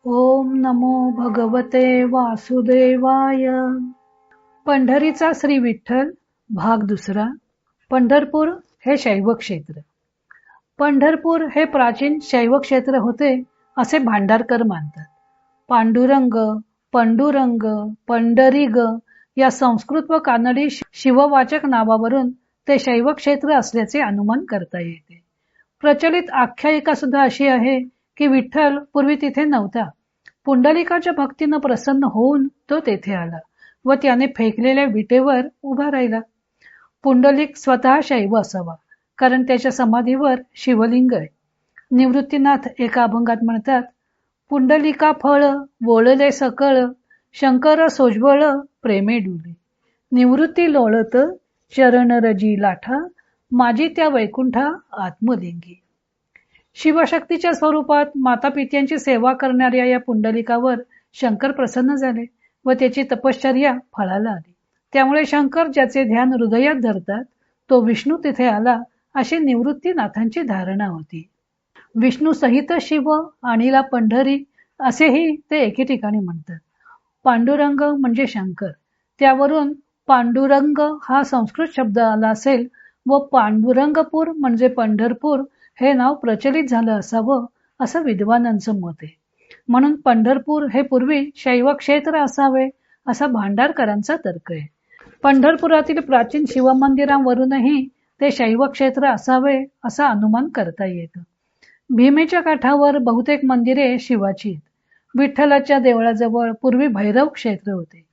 ओम नमो भगवते वासुदेवाय. पंढरीचा श्री विठ्ठल भाग दुसरा. पंढरपूर हे शैव क्षेत्र. पंढरपूर हे प्राचीन शैव क्षेत्र होते असे भांडारकर मानतात. पांडुरंग, पंडुरंग, पंढरीग या संस्कृत व कानडी शिववाचक नावावरून ते शैव क्षेत्र असल्याचे अनुमान करता येते. प्रचलित आख्यायिका सुद्धा अशी आहे की विठ्ठल पूर्वी तिथे नव्हता. पुंडलिकाच्या भक्तीनं प्रसन्न होऊन तो तेथे आला व त्याने फेकलेल्या विटेवर उभा राहिला. पुंडलिक स्वतः शैव असावा, कारण त्याच्या समाधीवर शिवलिंग आहे. निवृत्तीनाथ एका अभंगात म्हणतात, पुंडलिका फळ वोळले सकळ, शंकर सोज्वळ प्रेमे डुले. निवृत्ती लोळत चरण रजी लाठा, माझी त्या वैकुंठा आत्मलिंगी. शिवशक्तीच्या स्वरूपात माता पित्यांची सेवा करणाऱ्या या पुंडलिकावर शंकर प्रसन्न झाले व त्याची तपश्चर्या फळाला आली. त्यामुळे शंकर ज्याचे ध्यान हृदयात धरतात तो विष्णू तिथे आला अशी निवृत्तीनाथांची धारणा होती. विष्णू सहित शिव आणिला पंढरी असेही ते एके ठिकाणी म्हणतात. पांडुरंग म्हणजे शंकर, त्यावरून पांडुरंग हा संस्कृत शब्द आला असेल व पांडुरंगपूर म्हणजे पंढरपूर हे नाव प्रचलित झालं असावं असं विद्वानांचं मत आहे. म्हणून पंढरपूर हे पूर्वी शैव क्षेत्र असावे असा भांडारकरांचा तर्क आहे. पंढरपुरातील प्राचीन शिवमंदिरांवरूनही ते शैव क्षेत्र असावे असा अनुमान करता येतं. भीमेच्या काठावर बहुतेक मंदिरे शिवाची आहेत. विठ्ठलाच्या देवळाजवळ पूर्वी भैरव क्षेत्र होते.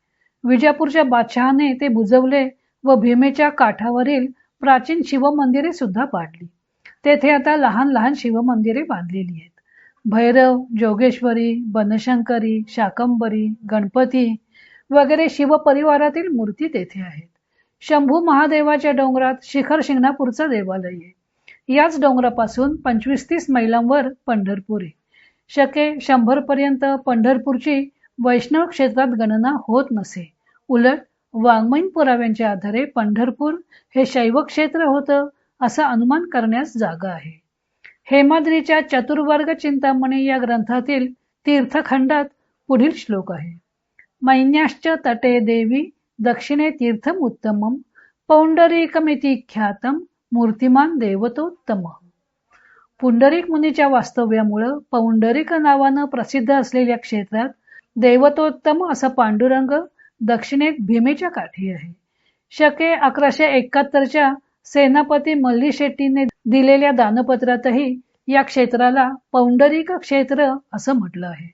विजापूरच्या बादशहाने ते बुजवले व भीमेच्या काठावरील प्राचीन शिवमंदिरे सुद्धा पाडली. तेथे आता लहान लहान शिवमंदिरे बांधलेली आहेत. भैरव, जोगेश्वरी, बनशंकरी, शाकंबरी, गणपती वगैरे शिवपरिवारातील मूर्ती तेथे आहेत. शंभू महादेवाच्या डोंगरात शिखर शिंगणापूरचा देवालय आहे. याच डोंगरापासून 25-30 मैलांवर पंढरपूर आहे. शके 100 पर्यंत पंढरपूरची वैष्णव क्षेत्रात गणना होत नसे. उलट वाङ्मयीन पुराव्यांच्या आधारे पंढरपूर हे शैव क्षेत्र होतं असं अनुमान करण्यास जागा आहे. हेमाद्रीच्या चतुर्वर्ग चिंतामणी या ग्रंथातील तीर्थखंडात पुढील श्लोक आहे. मैन्याश्च तटे देवी दक्षिणे तीर्थम उत्तमम, पौंडरीकमिति ख्यातम मूर्तिमान देवतोत्तम. पुंडरीक मुनीच्या वास्तव्यामुळं पौंडरीक नावानं प्रसिद्ध असलेल्या क्षेत्रात देवतोत्तम असा पांडुरंग दक्षिणेत भीमेच्या काठी आहे. शके 1171च्या सेनापती मल्ली शेट्टीने दिलेल्या दानपत्रातही या क्षेत्राला पौंडरीक क्षेत्र असं म्हटलं आहे.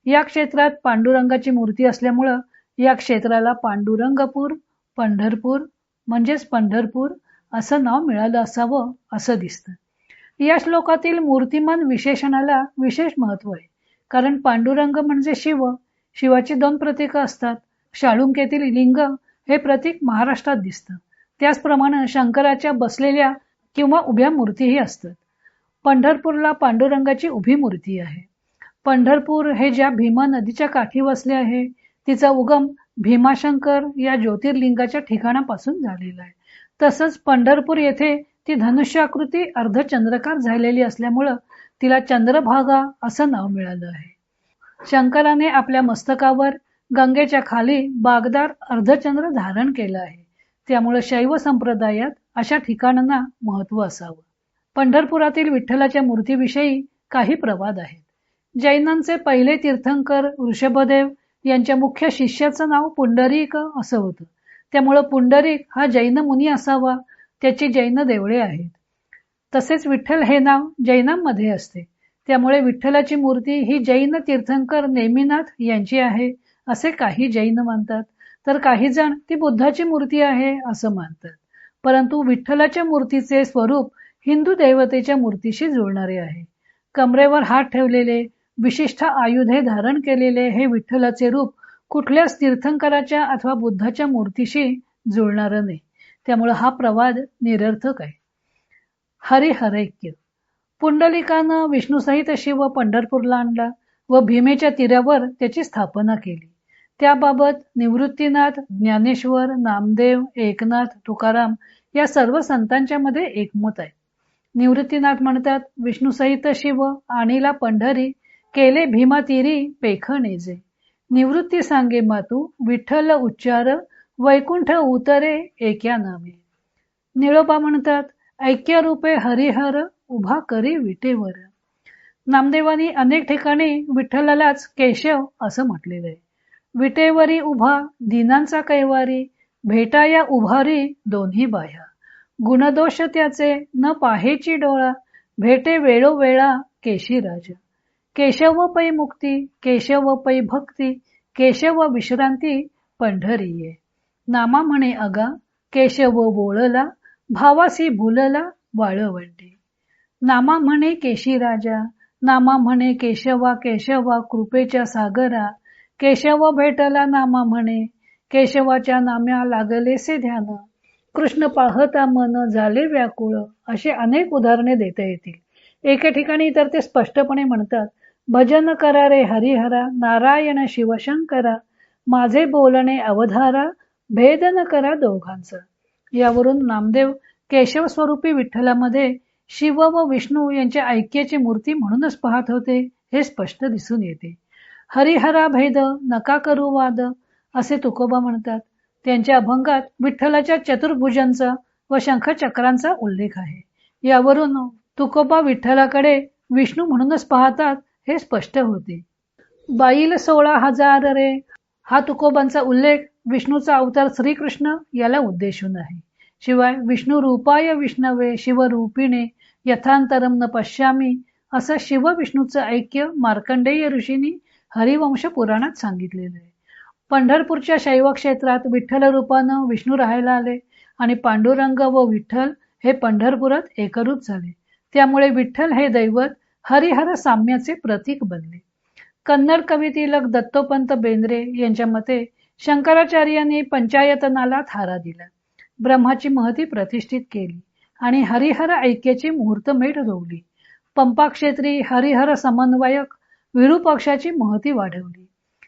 या क्षेत्रात पांडुरंगाची मूर्ती असल्यामुळं या क्षेत्राला पांडुरंगपूर, पंढरपूर म्हणजेच पंढरपूर असं नाव मिळालं असावं असं दिसतं. या श्लोकातील मूर्तिमान विशेषणाला विशेष महत्व आहे, कारण पांडुरंग म्हणजे शिव. शिवाची 2 प्रतीकं असतात. शाळुंकेतील लिंग हे प्रतीक महाराष्ट्रात दिसतं. त्याचप्रमाणे शंकराच्या बसलेल्या किंवा उभ्या मूर्तीही असतात. पंढरपूरला पांडुरंगाची उभी मूर्ती आहे. पंढरपूर हे ज्या भीमा नदीच्या काठी वसले आहे तिचा उगम भीमाशंकर या ज्योतिर्लिंगाच्या ठिकाणापासून झालेला आहे. तसंच पंढरपूर येथे ती धनुष्याकृती अर्धचंद्रकार झालेली असल्यामुळं तिला चंद्रभागा असं नाव मिळालं आहे. शंकराने आपल्या मस्तकावर गंगेच्या खाली बागदार अर्धचंद्र धारण केलं आहे. त्यामुळे शैव संप्रदायात अशा ठिकाणांना महत्व असावं. पंढरपुरातील विठ्ठलाच्या मूर्तीविषयी काही प्रवाद आहेत. जैनांचे पहिले तीर्थंकर ऋषभदेव यांच्या मुख्य शिष्याचं नाव पुंडरीक असं होतं. त्यामुळं पुंडरीक हा जैन मुनी असावा. त्याची जैन देवळे आहेत. तसेच विठ्ठल हे नाव जैनांमध्ये असते. त्यामुळे विठ्ठलाची मूर्ती ही जैन तीर्थंकर नेमिनाथ यांची आहे असे काही जैन मानतात, तर काही जण ती बुद्धाची मूर्ती आहे असं मानतात. परंतु विठ्ठलाच्या मूर्तीचे स्वरूप हिंदू देवतेच्या मूर्तीशी जुळणारे आहे. कमरेवर हात ठेवलेले, विशिष्ट आयुधे धारण केलेले हे विठ्ठलाचे रूप कुठल्याच तीर्थंकराच्या अथवा बुद्धाच्या मूर्तीशी जुळणारं नाही. त्यामुळे हा प्रवाद निरर्थक आहे. हरिहरैक्य. पुंडलिकानं विष्णूसहित शिव पंढरपूरला आणला व भीमेच्या तीरावर त्याची स्थापना केली. त्याबाबत निवृत्तीनाथ, ज्ञानेश्वर, नामदेव, एकनाथ, तुकाराम या सर्व संतांच्या मध्ये एकमत आहे. निवृत्तीनाथ म्हणतात, विष्णूसहित शिव आणिला पंढरी केले भीमातीरी पेखणेजे. निवृत्ती सांगे मातू विठ्ठल उच्चार वैकुंठ उतरे एक्या नामे. निळोबा म्हणतात, ऐक्य रूपे हरिहर उभा करी विटेवर. नामदेवानी अनेक ठिकाणी विठ्ठलालाच केशव असं म्हटलेलं आहे. विटेवरी उभा दिनांचा कैवारी भेटाया उभारी दोन्ही बाह्या. गुणदोष त्याचे न पाहेची डोळा भेटे वेळोवेळा केशी राजा. केशव पै मुक्ती केशव पै भक्ती केशव विश्रांती पंढरीये. नामा म्हणे अगा केशव बोळला भावासी भुलला वाळवंटी. नामा म्हणे केशी राजा नामा म्हणे केशवा केशवा कृपेच्या सागरा. केशव भेटला नामा म्हणे केशवाच्या नाम्या लागलेसे ध्यान. कृष्ण पाहता मन झाले व्याकुळ. असे अनेक उदाहरणे देता येतील. एके ठिकाणी तर ते स्पष्टपणे म्हणतात, भजन करा रे हरिहरा नारायण शिवशंकरा. माझे बोलणे अवधारा भेद न करा दोघांचा. यावरून नामदेव केशव स्वरूपी विठ्ठलामध्ये शिव व विष्णू यांच्या ऐक्याची मूर्ती म्हणूनच पाहत होते हे स्पष्ट दिसून येते. हरिहरा भेद नका करू वाद असे तुकोबा म्हणतात. त्यांच्या अभंगात विठ्ठलाच्या चतुर्भुजांचा व शंखचक्रांचा उल्लेख आहे. यावरून तुकोबा विठ्ठलाकडे विष्णू म्हणूनच पाहतात हे स्पष्ट होते. बाईल 16,000 रे हा तुकोबांचा उल्लेख विष्णूचा अवतार श्रीकृष्ण याला उद्देशून आहे. शिवाय विष्णू रूपाय विष्णवे शिवरूपिणे यथांतरम न पश्यामी असं शिव विष्णूचं ऐक्य मार्कंडेय ऋषींनी हरिवंश पुराणात सांगितलेलं आहे. पंढरपूरच्या शैव क्षेत्रात विठ्ठल रूपानं विष्णू राहायला आले आणि पांडुरंग व विठ्ठल हे पंढरपुरात एकरूप झाले. त्यामुळे विठ्ठल हे दैवत हरिहर साम्याचे प्रतीक बनले. कन्नड कवितिलक दत्तोपंत बेंद्रे यांच्या मते शंकराचार्यांनी पंचायतनाला थारा दिला, ब्रह्माची महती प्रतिष्ठित केली आणि हरिहर ऐक्याची मुहूर्तमेढ रोवली. पंपा क्षेत्री हरिहर समन्वयक विरूपाक्षाची महती वाढवली.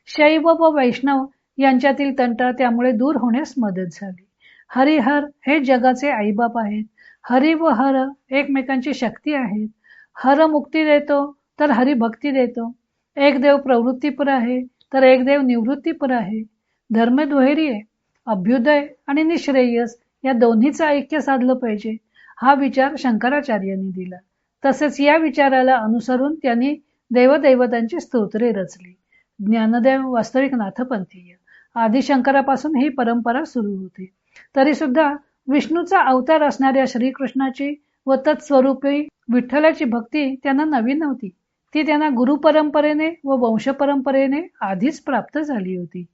शैव व वैष्णव यांच्यातील तंटा त्यामुळे दूर होण्यास मदत झाली. हरिहर हे जगाचे आईबाप आहेत. हरी व हर एकमेकांची शक्ती आहेत. हर मुक्ती देतो तर हरी भक्ती देतो. एक देव प्रवृत्तीपर आहे तर एक देव निवृत्तीपर आहे. धर्म दुहेरी आहे. अभ्युदय आणि निश्रेयस या दोन्हीचं ऐक्य साधलं पाहिजे हा विचार शंकराचार्यांनी दिला. तसेच या विचाराला अनुसरून त्यांनी देवदैवतांची स्तोत्रे रचली. ज्ञानदेव वास्तविक नाथपंथीय. आदिशंकरापासून ही परंपरा सुरू होती. तरी सुद्धा विष्णूचा अवतार असणाऱ्या श्रीकृष्णाची व तत्स्वरूपी विठ्ठलाची भक्ती त्यांना नवी नव्हती. ती त्यांना गुरुपरंपरेने व वंशपरंपरेने आधीच प्राप्त झाली होती.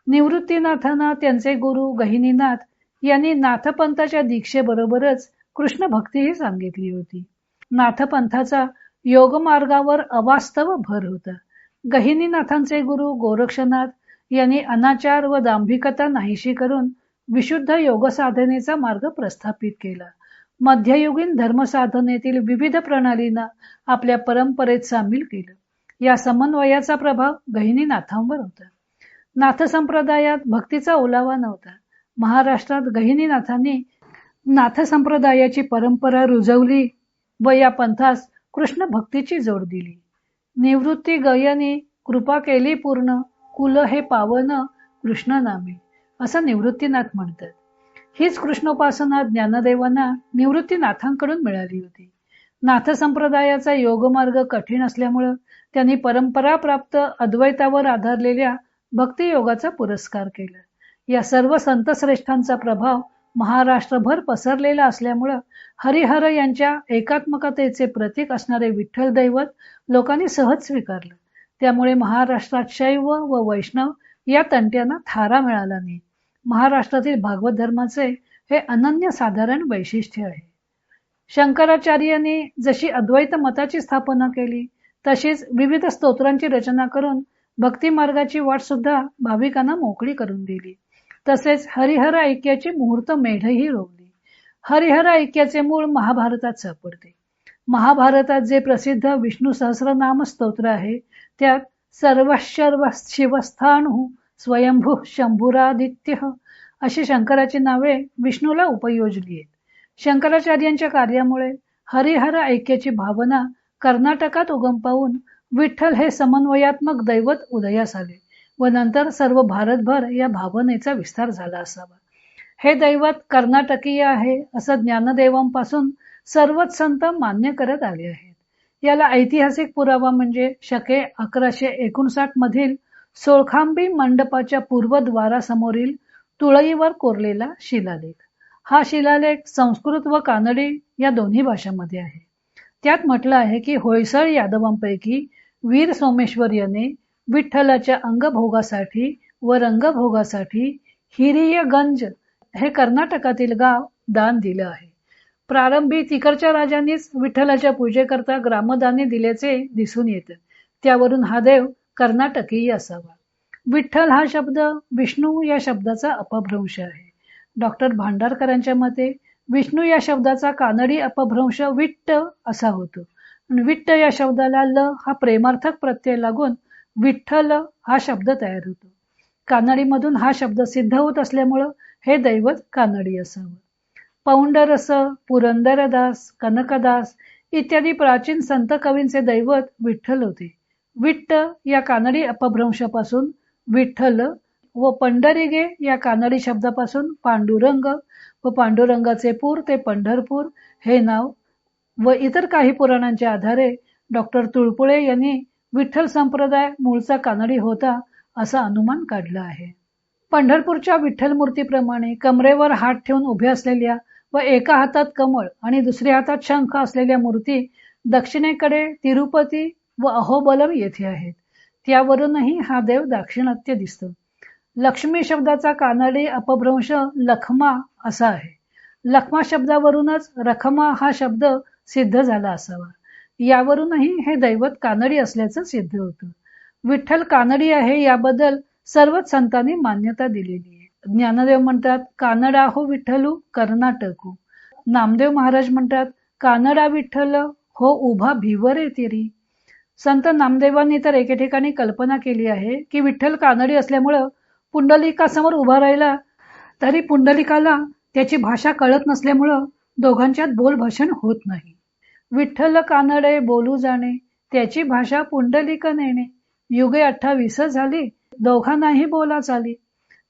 निवृत्तीनाथांना त्यांचे गुरु गहिनीनाथ यांनी नाथपंथाच्या दीक्षेबरोबरच कृष्ण भक्तीही सांगितली होती. नाथपंथाचा योगमार्गावर अवास्तव भर होता. गहिनीनाथांचे गुरु गोरक्षनाथ यांनी अनाचार व दांभिकता नाहीशी करून विशुद्ध योगसाधनेचा मार्ग प्रस्थापित केला. मध्ययुगीन धर्मसाधनेतील विविध प्रणालींना आपल्या परंपरेत सामील केलं. या समन्वयाचा प्रभाव गहिनीनाथांवर होता. नाथ संप्रदायात भक्तीचा ओलावा नव्हता. महाराष्ट्रात गहिनीनाथांनी नाथ संप्रदायाची परंपरा रुजवली व या पंथास कृष्ण भक्तीची जोड दिली. निवृत्ती गयनी कृपा केली पूर्ण कुल हे पावन कृष्ण नामे असं निवृत्तीनाथ म्हणतात. हीच कृष्णोपासना ज्ञानदेवांना निवृत्तीनाथांकडून मिळाली होती. नाथ संप्रदायाचा योगमार्ग कठीण असल्यामुळं त्यांनी परंपराप्राप्त अद्वैतावर आधारलेल्या भक्तियोगाचा पुरस्कार केला. या सर्व संतश्रेष्ठांचा प्रभाव महाराष्ट्रभर पसरलेला असल्यामुळं हरिहर यांच्या एकात्मकतेचे प्रतीक असणारे विठ्ठल दैवत लोकांनी सहज स्वीकारलं. त्यामुळे महाराष्ट्रात शैव व वैष्णव या तंट्यांना थारा मिळाला नाही. महाराष्ट्रातील भागवत धर्माचे हे अनन्यसाधारण वैशिष्ट्य आहे. शंकराचार्यांनी जशी अद्वैत मताची स्थापना केली तशीच विविध स्तोत्रांची रचना करून भक्ती मार्गाची वाट सुद्धा भाविकांना मोकळी करून दिली. तसेच हरिहर ऐक्याची मुहूर्त मेढही रोवली. हरिहर ऐक्याचे मूळ महाभारतात सापडते. महाभारतात जे प्रसिद्ध विष्णू सहस्रनाम स्तोत्र आहे त्यात सर्वशर्व शिवस्थाणु स्वयंभू शंभुरादित्य अशी शंकराची नावे विष्णूला उपयोजली आहेत. शंकराचार्यांच्या कार्यामुळे हरिहर ऐक्याची भावना कर्नाटकात उगम पावून विठ्ठल हे समन्वयात्मक दैवत उदयास आले व नंतर सर्व भारतभर या भावनेचा विस्तार झाला असावा. हे दैवत कर्नाटकीय आहे असं ज्ञानदेवांपासून सर्वच संत मान्य करत आले आहेत. याला ऐतिहासिक पुरावा म्हणजे शके 1159 मधील सोळखांबी मंडपाच्या पूर्वद्वारासमोरील तुळईवर कोरलेला शिलालेख. हा शिलालेख संस्कृत व कानडी या दोन्ही भाषांमध्ये आहे. त्यात म्हटलं आहे की होयसळ यादवांपैकी वीर सोमेश्वर याने विठ्ठलाच्या अंगभोगासाठी व रंगभोगासाठी हिरियगंज हे कर्नाटकातील गाव दान दिलं आहे. प्रारंभी तिकडच्या राजांनीच विठ्ठलाच्या पूजेकरता ग्रामदानी दिल्याचे दिसून येतं. त्यावरून हा देव कर्नाटकीय असावा. विठ्ठल हा शब्द विष्णू या शब्दाचा अपभ्रंश आहे. डॉक्टर भांडारकरांच्या मते विष्णू या शब्दाचा कानडी अपभ्रंश विट्ट असा होतो. विट्ट या शब्दाला ल हा प्रेमार्थक प्रत्यय लागून विठ्ठल हा शब्द तयार होतो. कानडीमधून हा शब्द सिद्ध होत असल्यामुळं हे दैवत कानडी असावं. पौंडरस, पुरंदरदास, कनकदास इत्यादी प्राचीन संत कवींचे दैवत विठ्ठल होते. विट्ट या कानडी अपभ्रंशापासून विठ्ठल व पंढरीगे या कानडी शब्दापासून पांडुरंग व पांडुरंगाचे पूर ते पंढरपूर हे नाव व इतर काही पुराणांच्या आधारे डॉक्टर तुळपुळे यांनी विठ्ठल संप्रदाय मूळचा कानडी होता असा अनुमान काढला आहे. पंढरपूरच्या विठ्ठल मूर्तीप्रमाणे कमरेवर हात ठेवून उभ्या असलेल्या व एका हातात कमळ आणि दुसऱ्या हातात शंख असलेल्या मूर्ती दक्षिणेकडे तिरुपती व अहोबलम येथे आहेत. त्यावरूनही हा देव दाक्षिणात्य दिसतो. लक्ष्मी शब्दाचा कानडी अपभ्रंश लखमा असा आहे. लखमा शब्दावरूनच रखमा हा शब्द सिद्ध झाला असावा. यावरूनही हे दैवत कानडी असल्याचं सिद्ध होतं. विठ्ठल कानडी आहे याबद्दल सर्वच संतांनी मान्यता दिलेली आहे. ज्ञानदेव म्हणतात कानडा हो विठ्ठलू कर्नाटकू. नामदेव महाराज म्हणतात कानडा विठ्ठल हो उभा भिवरे तिरी. संत नामदेवांनी तर एके ठिकाणी कल्पना केली आहे की विठ्ठल कानडी असल्यामुळं पुंडलिकासमोर उभा राहिला तरी पुंडलिकाला त्याची भाषा कळत नसल्यामुळं दोघांच्यात बोलभाषण होत नाही. विठ्ठल कानडे बोलू जाणे त्याची भाषा पुंडलिक नेणे. युगे 28 झाली दोघांनाही बोला चाली.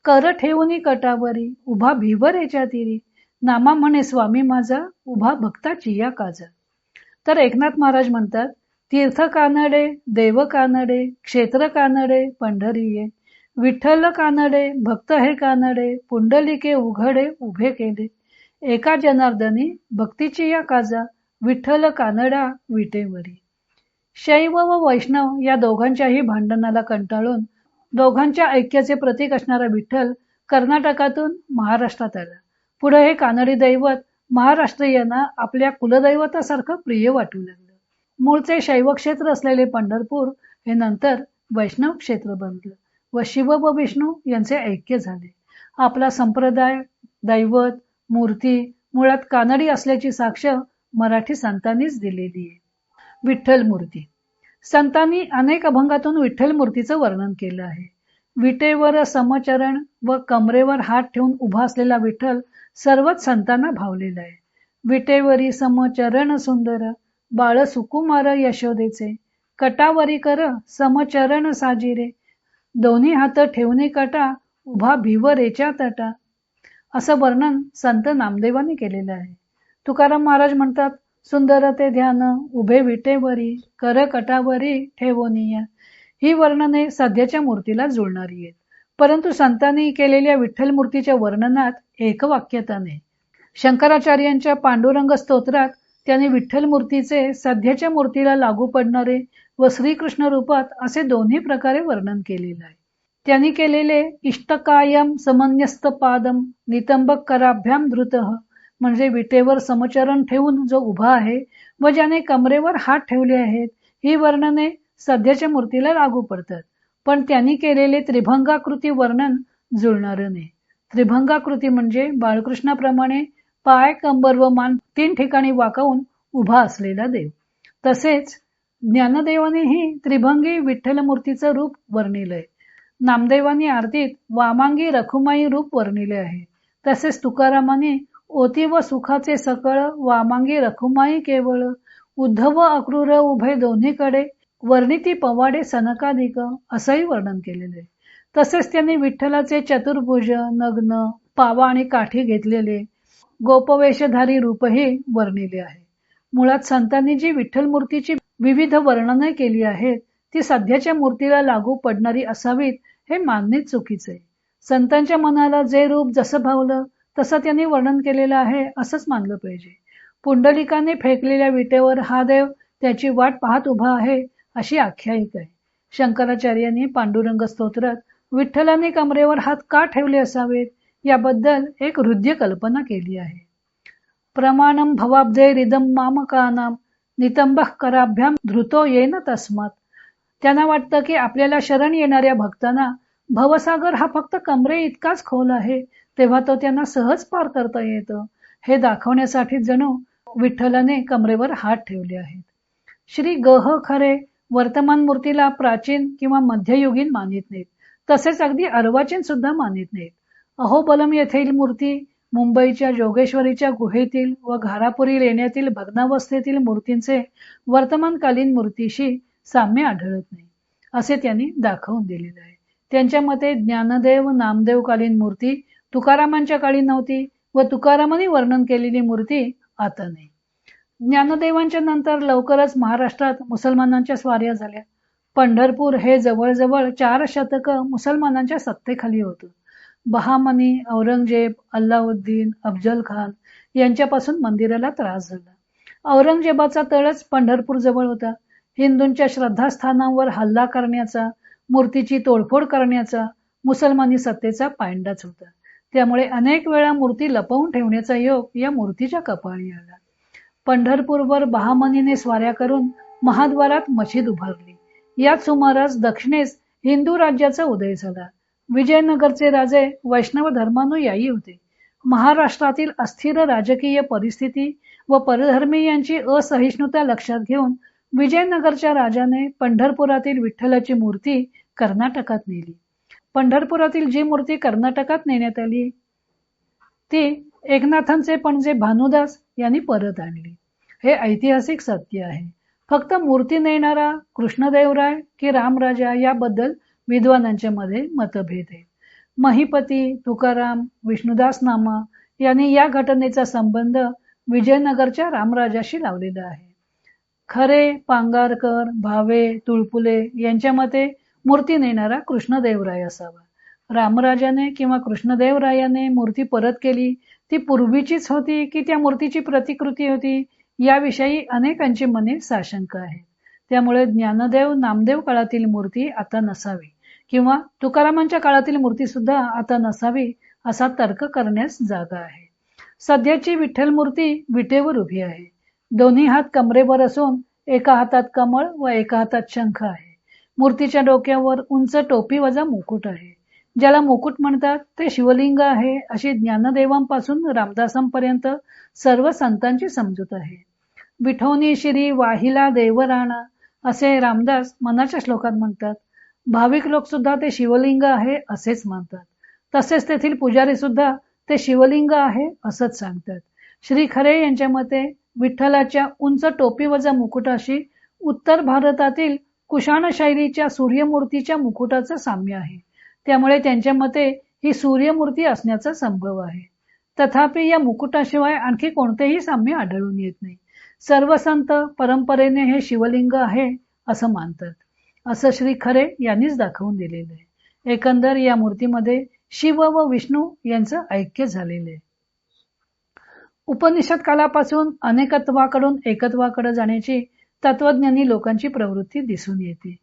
कर ठेवूनी कटावरी उभा भिवरेच्या तिरी. नामा म्हणे स्वामी माझा उभा भक्ताची या काजा. तर एकनाथ महाराज म्हणतात तीर्थ कानडे देव कानडे क्षेत्र कानडे पंढरीये. विठ्ठल कानडे भक्त हे कानडे पुंडलिके उघडे उभे केले. एका जनार्दनी भक्तीची या काजा विठ्ठल कानडा विटेवरी. शैव व वैष्णव या दोघांच्याही भांडणाला कंटाळून दोघांच्या ऐक्याचे प्रतीक असणारा विठ्ठल कर्नाटकातून महाराष्ट्रात आला. पुढे हे कानडी दैवत महाराष्ट्रीयांना आपल्या कुलदैवतासारखं प्रिय वाटू लागलं. मूळचे शैव क्षेत्र असलेले पंढरपूर हे नंतर वैष्णव क्षेत्र बनलं व शिव व विष्णू यांचे ऐक्य झाले. आपला संप्रदाय दैवत मूर्ती मुळात कानडी असल्याची साक्ष मराठी संतांनीच दिलेली आहे. विठ्ठल मूर्ती संतांनी अनेक अभंगातून विठ्ठल मूर्तीचं वर्णन केलं आहे. विटेवर समचरण व कमरेवर हात ठेवून उभा असलेला विठ्ठल सर्वच संतांना भावलेला आहे. विटेवरी समचरण सुंदर बाळ सुकुमार यशोदेचे. कटावरी कर समचरण साजिरे दोन्ही हात ठेवणे कटा उभा भिवरेच्या तटा. असं वर्णन संत नामदेवांनी केलेलं आहे. तुकाराम महाराज म्हणतात सुंदर ते ध्यान उभे विटेवरी कर कटावरी ठेवोनिया. ही वर्णने सध्याच्या मूर्तीला जुळणारी आहेत. परंतु संतांनी केलेल्या विठ्ठल मूर्तीच्या वर्णनात एकवाक्यता नाही. शंकराचार्यांच्या पांडुरंग स्तोत्रात त्यांनी विठ्ठल मूर्तीचे सध्याच्या मूर्तीला लागू पडणारे व श्रीकृष्ण रूपात असे दोन्ही प्रकारे वर्णन केलेले आहे. त्यांनी केलेले इष्टकायम समन्यस्त पादम नितंबक कराभ्याम धृतः म्हणजे विटेवर समचरण ठेवून जो उभा आहे व ज्याने कमरेवर हात ठेवले आहेत ही वर्णने सध्याच्या मूर्तीला लागू पडतात. पण त्यांनी केलेले त्रिभंगाकृती वर्णन जुळणारं नाही. त्रिभंगाकृती म्हणजे बाळकृष्णाप्रमाणे पाय कंबर व मान 3 ठिकाणी वाकवून उभा असलेला देव. तसेच ज्ञानदेवानेही त्रिभंगी विठ्ठल मूर्तीचं रूप वर्णिलंय. नामदेवानी आरतीत वामांगी रखुमाई रूप वर्णिले आहे. तसेच तुकारामाने ओती व सुखाचे सकळ वामांगी रखुमाई केवळ उद्धव अक्रूर उभे दोन्हीकडे वर्णिती पवाडे सनकाधिक असंही वर्णन केलेले आहे. तसेच त्यांनी विठ्ठलाचे चतुर्भुज, नग्न, पावा आणि काठी घेतलेले गोपवेशधारी रूपही वर्णिले आहे. मुळात संतांनी जी विठ्ठल मूर्तीची विविध वर्णने केली आहेत ती सध्याच्या मूर्तीला लागू पडणारी असावीत हे मानणेच चुकीचे आहे. संतांच्या मनाला जे रूप जसं भावलं तसं त्यांनी वर्णन केलेलं आहे असंच मानलं पाहिजे. पुंडलिकाने फेकलेल्या विटेवर हा देव त्याची वाट पाहत उभा आहे अशी आख्यायिका आहे. शंकराचार्यांनी पांडुरंग स्तोत्रात विठ्ठलाने कमरेवर हात का ठेवले असावेत याबद्दल एक हृद्य कल्पना केली आहे. प्रमाणम भवाब्जे रिदम मामकानाम नितंबः कराभ्याम धृतो येन तस्मात. त्यांना वाटतं की आपल्याला शरण येणाऱ्या भक्तांना भवसागर हा फक्त कमरे इतकाच खोल आहे तेव्हा तो त्यांना सहज पार करता येतं हे दाखवण्यासाठी जणू विठ्ठलाने कमरेवर हात ठेवले आहेत. श्री गह खरे वर्तमान मूर्तीला प्राचीन किंवा मध्ययुगीन मानित नाहीत. तसेच अगदी अर्वाचीन सुद्धा मानित नाहीत. अहोबलम येथील मूर्ती, मुंबईच्या जोगेश्वरीच्या गुहेतील व घारापुरी लेण्यातील भग्नावस्थेतील मूर्तींचे वर्तमानकालीन मूर्तीशी साम्य आढळत नाही असे त्यांनी दाखवून दिलेले आहे. त्यांच्या मते ज्ञानदेव नामदेव कालीन मूर्ती तुकारामांच्या काळी नव्हती व तुकारामांनी वर्णन केलेली मूर्ती आता नाही. ज्ञानदेवांच्या नंतर लवकरच महाराष्ट्रात मुसलमानांच्या स्वाऱ्या झाल्या. पंढरपूर हे जवळजवळ 4 शतक मुसलमानांच्या सत्तेखाली होतं. बहामनी, औरंगजेब, अल्लाउद्दीन, अफजल खान यांच्यापासून मंदिराला त्रास झाला. औरंगजेबाचा तळच पंढरपूर जवळ होता. हिंदूंच्या श्रद्धास्थानांवर हल्ला करण्याचा, मूर्तीची तोडफोड करण्याचा मुसलमानी सत्तेचा पायंडाच होता. त्यामुळे अनेक वेळा मूर्ती लपवून ठेवण्याचा योग या मूर्तीच्या कपाळी आला. पंढरपूरवर बहामनीने स्वाऱ्या करून महाद्वारात मशीद उभारली. याच सुमारास दक्षिणेस हिंदू राज्याचा उदय झाला. विजयनगरचे राजे वैष्णव धर्मानुयायी होते. महाराष्ट्रातील अस्थिर राजकीय परिस्थिती व परधर्मीयांची असहिष्णुता लक्षात घेऊन विजयनगरच्या राजाने पंढरपुरातील विठ्ठलाची मूर्ती कर्नाटकात नेली. पंढरपुरातील जी मूर्ती कर्नाटकात नेण्यात आली ती एकनाथांचे पणजे भानुदास यांनी परत आणली. हे ऐतिहासिक सत्य आहे. फक्त मूर्ती नेणारा कृष्णदेवराय की रामराजा याबद्दल विद्वानांच्या मध्ये मतभेद आहेत. महिपती, तुकाराम, विष्णुदास नामा यांनी या घटनेचा संबंध विजयनगरच्या रामराजाशी लावलेला आहे. खरे, पांगारकर, भावे, तुळपुले यांच्या मते मूर्ती नेणारा कृष्णदेवराय असावा. रामराजाने किंवा कृष्णदेवरायाने मूर्ती परत केली ती पूर्वीचीच होती की त्या मूर्तीची प्रतिकृती होती याविषयी अनेकांची मने साशंक आहेत. त्यामुळे ज्ञानदेव नामदेव काळातील मूर्ती आता नसावी किंवा तुकारामांच्या काळातील मूर्ती सुद्धा आता नसावी असा तर्क करण्यास जागा आहे. सध्याची विठ्ठल मूर्ती विटेवर उभी आहे. दोन्ही हात कमरेवर असून एका हातात कमळ व एका हातात शंख आहे. मूर्तीच्या डोक्यावर उंच टोपी वजा मुकुट आहे. ज्याला मुकुट म्हणतात ते शिवलिंग आहे अशी ज्ञानदेवांपासून रामदासांपर्यंत सर्व संतांची समजूत आहे. विठोनी शिरी वाहिला देवराणा असे रामदास मनाच्या श्लोकात म्हणतात. भाविक लोक सुद्धा ते शिवलिंग आहे असेच मानतात. तसेच तेथील पुजारी सुद्धा ते शिवलिंग आहे असंच सांगतात. श्री खरे यांच्या मते विठ्ठलाच्या उंच टोपी वजा मुकुटाशी उत्तर भारतातील कुशाण शैलीच्या सूर्यमूर्तीच्या मुकुटाचं साम्य आहे. त्यामुळे त्यांच्या मते ही सूर्यमूर्ती असण्याचा संभव आहे. तथापि या मुकुटाशिवाय आणखी कोणतेही साम्य आढळून येत नाही. सर्व संत परंपरेने हे शिवलिंग आहे असं मानतात. असं श्री खरे यांनीच दाखवून दिलेलं आहे. एकंदर या मूर्तीमध्ये शिव व विष्णू यांचं ऐक्य झालेलं आहे. उपनिषद कालापासून अनेकत्वाकडून एकत्वाकडे जाण्याची तत्वज्ञानी लोकांची प्रवृत्ती दिसून येते.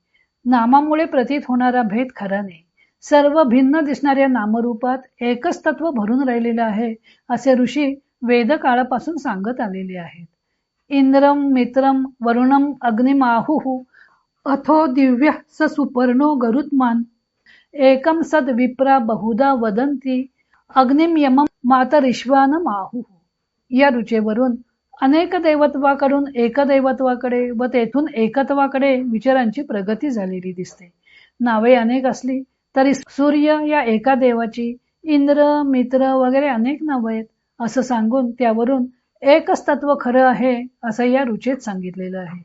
नामामुळे प्रतीत होणारा भेद खरा नाही. सर्व भिन्न दिसणाऱ्या नामरूपात एकच तत्व भरून राहिलेलं आहे असे ऋषी वेद काळापासून सांगत आलेले आहेत. इंद्रम मित्रम वरुणम अग्निमाहु अथो दिव्य स सुपर्णो गरुत्मान एकम सद विप्रा बहुधा वदंती अग्निम यमम मातरिश्वान माहु. या रुचेवरून अनेक दैवत्वाकडून एकदैवत्वाकडे व तेथून एकत्वाकडे विचारांची प्रगती झालेली दिसते. नावे अनेक असली तरी सूर्य या एका देवाची इंद्र, मित्र वगैरे अनेक नावं आहेत असं सांगून त्यावरून एकच तत्व खरं आहे असं या रुचेत सांगितलेलं आहे.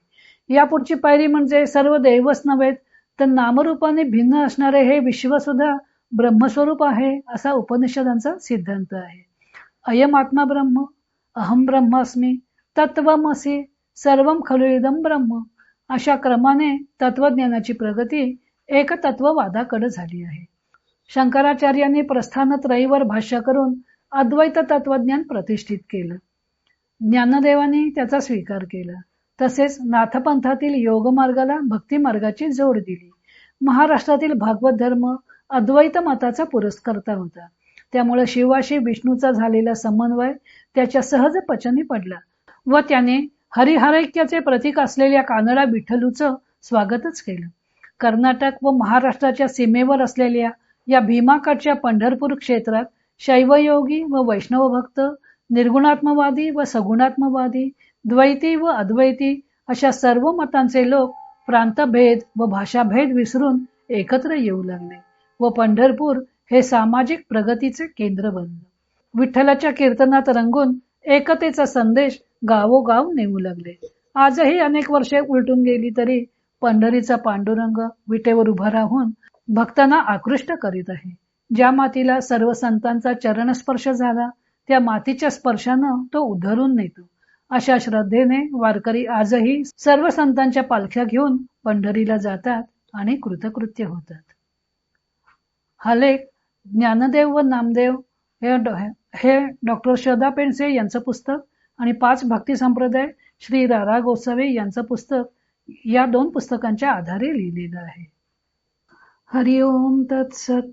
यापुढची पायरी म्हणजे सर्व दैवच नव्हे तर नामरूपाने भिन्न असणारे हे विश्वसुद्धा ब्रह्मस्वरूप आहे, असा उपनिषदांचा सिद्धांत आहे. अयम आत्मा ब्रह्म, अहम ब्रह्मास्मी, तत्वमसी, सर्वम खलु इदं ब्रह्म, अशा क्रमाने तत्वज्ञानाची प्रगती एकतत्ववादाकडे झाली आहे. शंकराचार्यांनी प्रस्थानत्रयीवर भाष्य करून अद्वैत तत्वज्ञान प्रतिष्ठित केलं. ज्ञानदेवांनी त्याचा स्वीकार केला. तसेच नाथपंथातील योगमार्गाला भक्ती मार्गाची जोड दिली. महाराष्ट्रातील भागवत धर्म अद्वैत मताचा पुरस्कर्ता होता. त्यामुळे शिवाशी विष्णूचा झालेला समन्वय त्याच्या सहज पचनी पडला व त्याने हरिहरैक्याचे प्रतीक असलेल्या कानडा विठ्ठलूचं स्वागतच केलं. कर्नाटक व महाराष्ट्राच्या सीमेवर असलेल्या या भीमाकाठच्या पंढरपूर क्षेत्रात शैवयोगी व वैष्णव भक्त, निर्गुणात्मवादी व सगुणात्मवादी, द्वैती व अद्वैती अशा सर्व मतांचे लोक प्रांतभेद व भाषाभेद विसरून एकत्र येऊ लागले व पंढरपूर हे सामाजिक प्रगतीचे केंद्र बनलं. विठ्ठलाच्या कीर्तनात रंगून एकतेचा संदेश गावोगाव नेऊ लागले. आजही अनेक वर्षे उलटून गेली तरी पंढरीचा पांडुरंग विटेवर उभा राहून भक्तांना आकृष्ट करीत आहे. ज्या मातीला सर्व संतांचा चरणस्पर्श झाला त्या मातीच्या स्पर्शानं तो उधळून नेतो. अशा श्रद्धेने वारकरी आजही सर्व संतांच्या पालख्या घेऊन पंढरीला जातात आणि कृतकृत्य होतात. हा लेख ज्ञानदेव व नामदेव हे डॉक्टर श्रद्धा पेंडसे यांचं पुस्तक आणि 5 भक्ती संप्रदाय श्री रा गोसावी यांचं पुस्तक, या 2 पुस्तकांच्या आधारे लिहिलेलं आहे. हरिओम तत्सत.